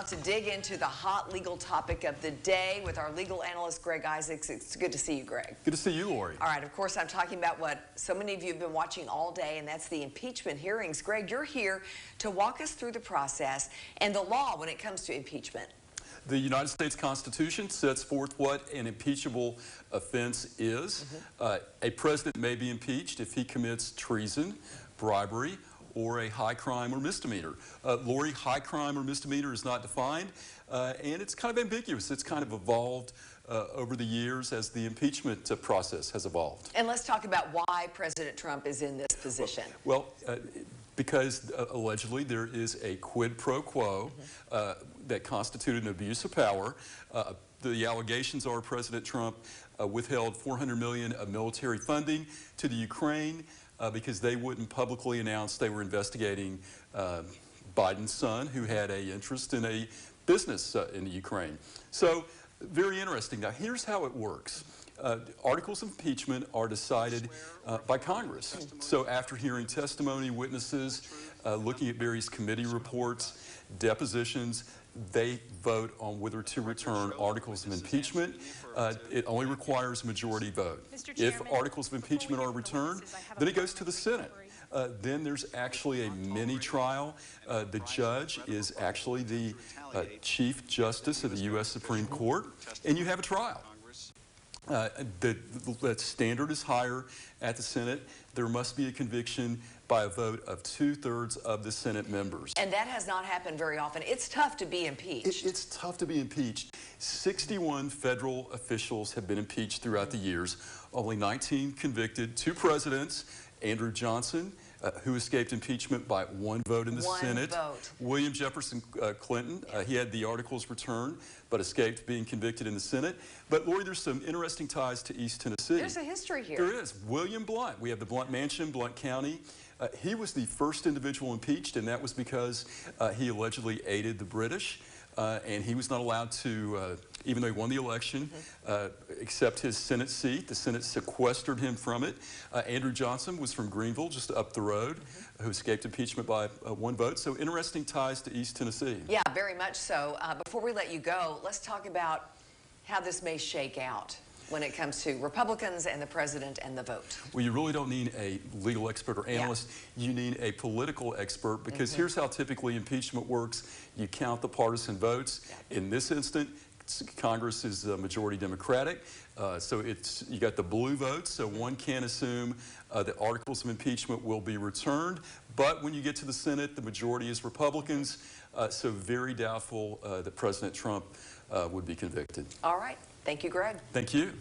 about to dig into the hot legal topic of the day with our legal analyst, Greg Isaacs. It's good to see you, Greg. Good to see you, Lori. All right, of course, I'm talking about what so many of you have been watching all day, and that's the impeachment hearings. Greg, you're here to walk us through the process and the law when it comes to impeachment. The United States Constitution sets forth what an impeachable offense is. A president may be impeached if he commits treason, bribery, or a high crime or misdemeanor. Lori, high crime or misdemeanor is not defined, and it's kind of ambiguous. It's kind of evolved over the years as the impeachment process has evolved. And let's talk about why President Trump is in this position. Well, because allegedly there is a quid pro quo that constituted an abuse of power. The allegations are President Trump withheld $400 million of military funding to the Ukraine because they wouldn't publicly announce they were investigating Biden's son, who had an interest in a business in the Ukraine. So, very interesting. Now, here's how it works. Articles of impeachment are decided by Congress. So after hearing testimony, witnesses, looking at various committee reports, depositions, they vote on whether to return articles of impeachment. It only requires a majority vote. If articles of impeachment are returned, then it goes to the Senate. Then there's actually a mini trial. The judge is actually the Chief Justice of the U.S. Supreme Court, and you have a trial. The standard is higher at the Senate. There must be a conviction by a vote of 2/3 of the Senate members. And that has not happened very often. It's tough to be impeached. It's tough to be impeached. 61 federal officials have been impeached throughout the years. Only 19 convicted. 2 presidents, Andrew Johnson, who escaped impeachment by 1 vote in the Senate. William Jefferson Clinton, he had the articles returned, but escaped being convicted in the Senate. But, Lori, there's some interesting ties to East Tennessee. There's a history here. There is. William Blount. We have the Blount Mansion, Blount County. He was the first individual impeached, and that was because he allegedly aided the British. And he was not allowed to, even though he won the election, accept his Senate seat. The Senate sequestered him from it. Andrew Johnson was from Greenville, just up the road, who escaped impeachment by 1 vote. So interesting ties to East Tennessee. Yeah, very much so. Before we let you go, let's talk about how this may shake out when it comes to Republicans and the president and the vote. Well, you really don't need a legal expert or analyst. You need a political expert, because here's how typically impeachment works. You count the partisan votes. In this instant, Congress is majority Democratic, so you got the blue votes, so one can't assume that articles of impeachment will be returned. But when you get to the Senate, the majority is Republicans, so very doubtful that President Trump would be convicted. All right. Thank you, Greg. Thank you.